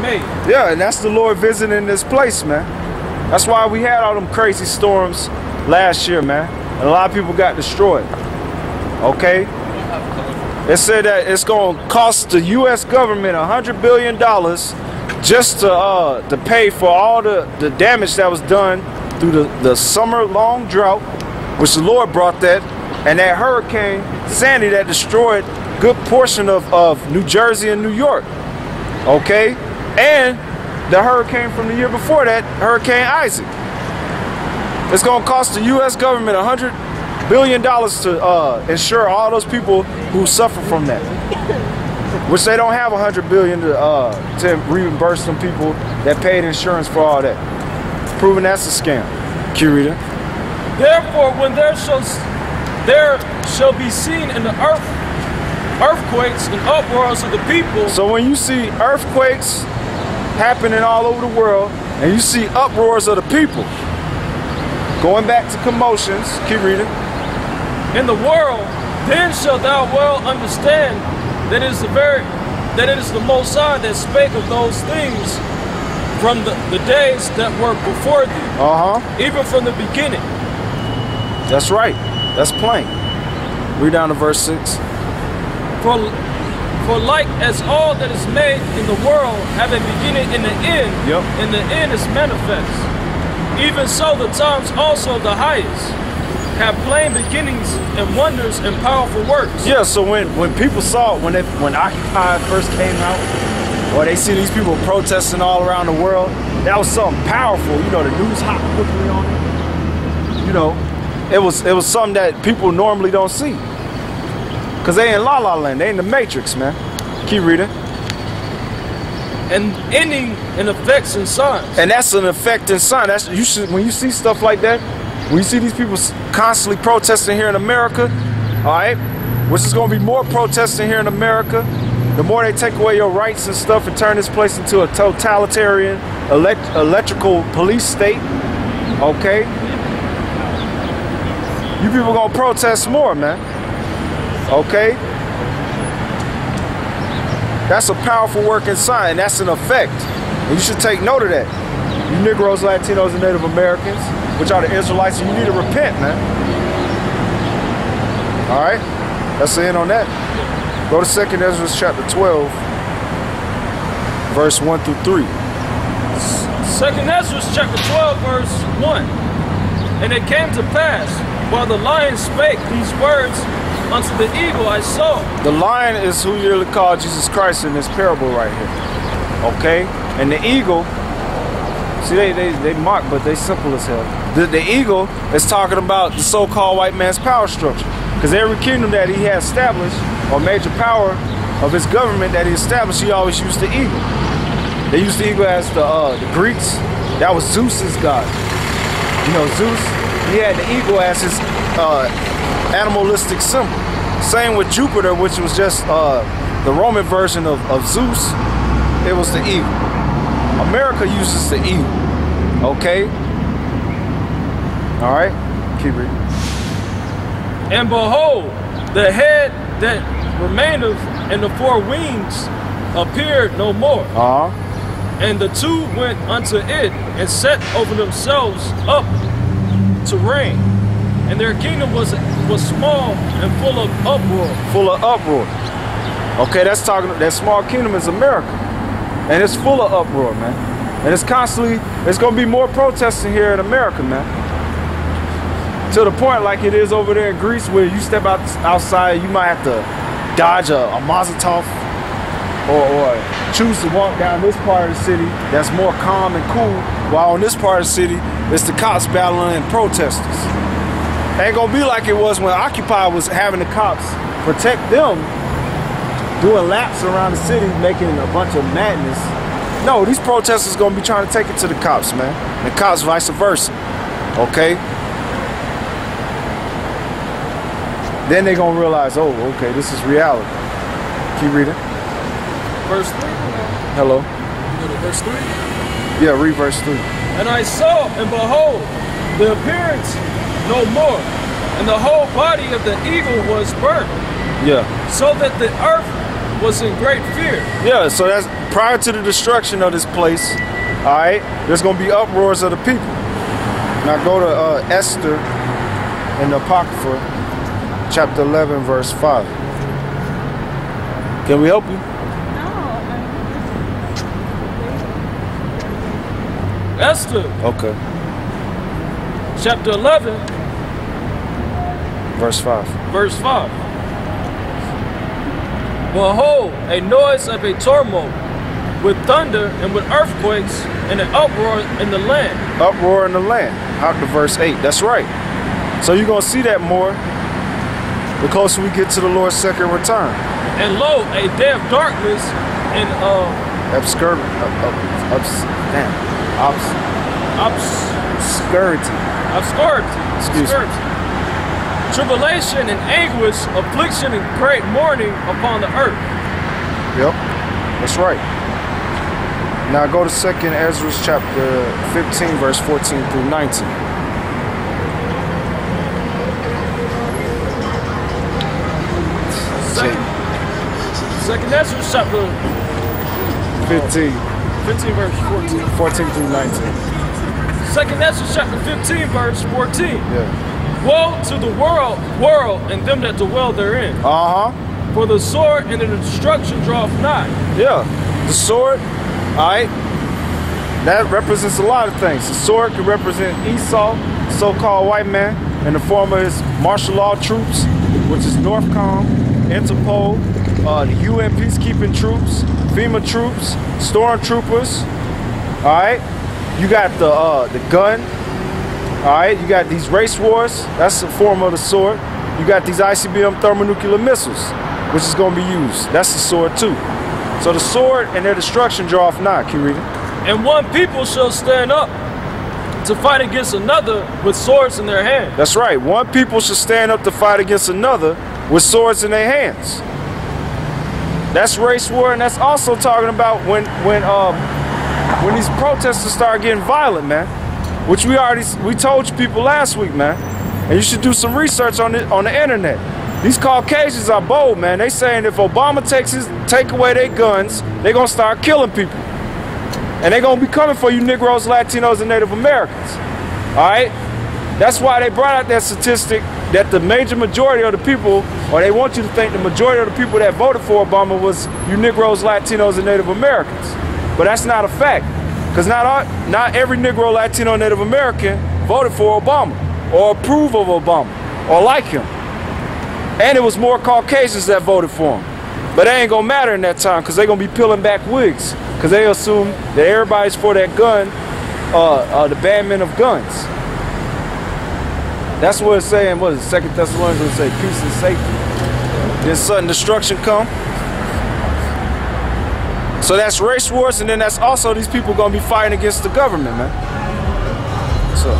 made. Yeah, and that's the Lord visiting this place, man. That's why we had all them crazy storms last year, man. And a lot of people got destroyed. Okay? It said that it's going to cost the U.S. government $100 billion just to pay for all the damage that was done through the summer-long drought, which the Lord brought that, and that Hurricane Sandy that destroyed a good portion of New Jersey and New York. Okay? And the hurricane from the year before that, Hurricane Isaac. It's going to cost the U.S. government $100 billion to insure all those people who suffer from that. Which they don't have $100 billion to reimburse some people that paid insurance for all that. Proving that's a scam. Curita. Therefore, when there shall be seen in the earth earthquakes and uproars of the people. So when you see earthquakes happening all over the world, and you see uproars of the people, going back to commotions, keep reading. In the world, then shalt thou well understand that it is the Most High that spake of those things from the days that were before thee, even from the beginning. That's right. That's plain. Read down to verse 6. For like as all that is made in the world have a beginning and an end, and the end is manifest, even so the times also the highest have plain beginnings and wonders and powerful works. Yeah, so when people saw, when Occupy first came out, or they see these people protesting all around the world, that was something powerful. You know, the news hot quickly on it. You know, it was something that people normally don't see. Because they in La La Land, they in the Matrix, man. Keep reading. And ending in effects and signs. And that's an effect and sign. That's when you see stuff like that, when you see these people constantly protesting here in America, all right, which is going to be more protesting here in America, the more they take away your rights and stuff and turn this place into a totalitarian electrical police state, okay, you people going to protest more, man, okay? That's a powerful working sign, and that's an effect. And you should take note of that. You Negroes, Latinos, and Native Americans, which are the Israelites, you need to repent, man. All right? That's the end on that. Go to 2nd Esdras chapter 12, verse 1 through 3. 2nd Esdras chapter 12, verse 1. And it came to pass, while the lion spake these words unto the eagle, I saw. The lion is who you really call Jesus Christ in this parable right here. Okay? And the eagle, see, they mock, but they simple as hell. The eagle is talking about the so-called white man's power structure. Because every kingdom that he has established, or major power of his government that he established, he always used the eagle. They used the eagle as the Greeks. That was Zeus's god. You know, Zeus, he had the eagle as his animalistic symbol. Same with Jupiter, which was just the Roman version of Zeus. It was the eagle. America uses the eagle. Okay? All right? Keep reading. And behold, the head that remaineth and the four wings appeared no more. And the two went unto it and set over themselves up to reign. And their kingdom was small and full of uproar. Full of uproar. Okay, that's talking, that small kingdom is America. And it's full of uproar, man. And it's constantly, it's going to be more protesting here in America, man. To the point like it is over there in Greece, where you step outside, you might have to dodge a Mazel Tov, or choose to walk down this part of the city that's more calm and cool, while on this part of the city, it's the cops battling and protesters. Ain't gonna be like it was when Occupy was having the cops protect them, doing laps around the city, making a bunch of madness. No, these protesters gonna be trying to take it to the cops, man. And cops vice versa, okay? Then they gonna realize, oh, okay, this is reality. Keep reading. Verse 3. Hello. You go to verse 3? Yeah, read verse 3. And I saw, and behold, the appearance no more, and the whole body of the eagle was burnt. Yeah. So that the earth was in great fear. Yeah, so that's prior to the destruction of this place, all right, there's going to be uproars of the people. Now go to Esther in the Apocrypha, chapter 11, verse 5. Can we help you? Esther. Okay. Chapter 11. Verse 5. Verse 5. Behold, a noise of a turmoil, with thunder and with earthquakes, and an uproar in the land. Uproar in the land. Out to verse 8. That's right. So you're going to see that more the closer we get to the Lord's second return. And lo, a day of darkness and obscurity. Excuse me. Tribulation and anguish, affliction and great mourning upon the earth. Yep, that's right. Now go to 2nd Esdras chapter 15, verse 14 through 19. Second Esdras chapter 15 verse 14. 14 through 19. Second Esdras chapter 15 verse 14. Yeah. Woe to the world and them that dwell therein. For the sword and the destruction draweth nigh. Yeah, the sword, all right, that represents a lot of things. The sword can represent Esau, so-called white man, in the form of his martial law troops, which is Northcom, Interpol, the UN peacekeeping troops, FEMA troops, stormtroopers. All right, you got the gun. All right, you got these race wars. That's the form of the sword. You got these ICBM thermonuclear missiles, which is going to be used. That's the sword too. So the sword and their destruction draweth nigh. Can you read it? And one people shall stand up to fight against another with swords in their hand. That's right. One people shall stand up to fight against another with swords in their hands. That's race war, and that's also talking about when these protesters start getting violent, man. Which we told you people last week, man. And you should do some research on the internet. These Caucasians are bold, man. They saying if Obama take away their guns, they're gonna start killing people. And they're gonna be coming for you Negroes, Latinos, and Native Americans. All right? That's why they brought out that statistic that the major majority of the people, or they want you to think the majority of the people that voted for Obama was you Negroes, Latinos, and Native Americans. But that's not a fact. Because not every Negro, Latino, Native American voted for Obama or approve of Obama or like him. And it was more Caucasians that voted for him. But it ain't gonna matter in that time because they're gonna be peeling back wigs because they assume that everybody's for that gun, the banning of guns. That's what it's saying. What is it? 2 Thessalonians would say peace and safety. Then sudden destruction come. So that's race wars, and then that's also these people gonna be fighting against the government, man. So.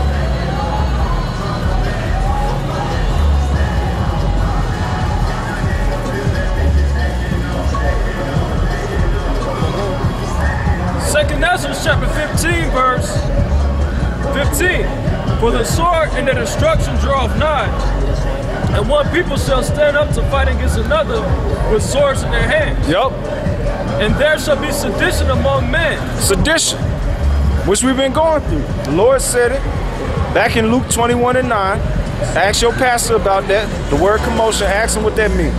Second Esdras chapter 15 verse 15. For the sword and the destruction draweth nigh, and one people shall stand up to fight against another with swords in their hands. Yep. And there shall be sedition among men. Sedition, which we've been going through. The Lord said it back in Luke 21:9. Ask your pastor about that. The word commotion, ask him what that means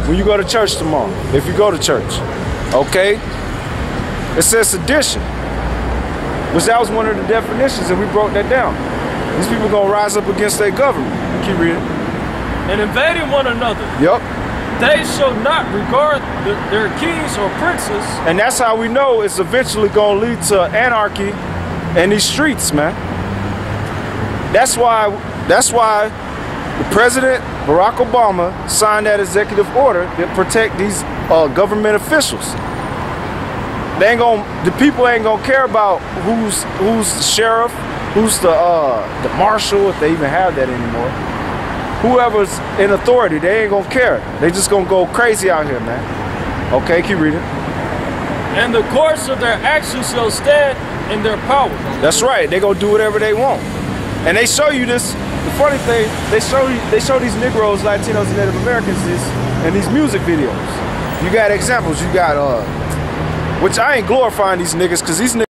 when you go to church tomorrow, if you go to church. Okay? It says sedition, which that was one of the definitions, and we broke that down. These people are going to rise up against their government. Keep reading. And invading one another. Yep. They shall not regard their kings or princes. And that's how we know it's eventually going to lead to anarchy in these streets, man. That's why the President, Barack Obama, signed that executive order that protect these government officials. The people ain't gonna care about who's the sheriff, who's the marshal, if they even have that anymore. Whoever's in authority, they ain't gonna care. They just gonna go crazy out here, man. Okay, keep reading. And the course of their actions shall stand in their power. That's right. They gonna do whatever they want. And they show you this. The funny thing, they show these Negroes, Latinos, and Native Americans this in these music videos. You got examples. You got Which I ain't glorifying these niggas, because these niggas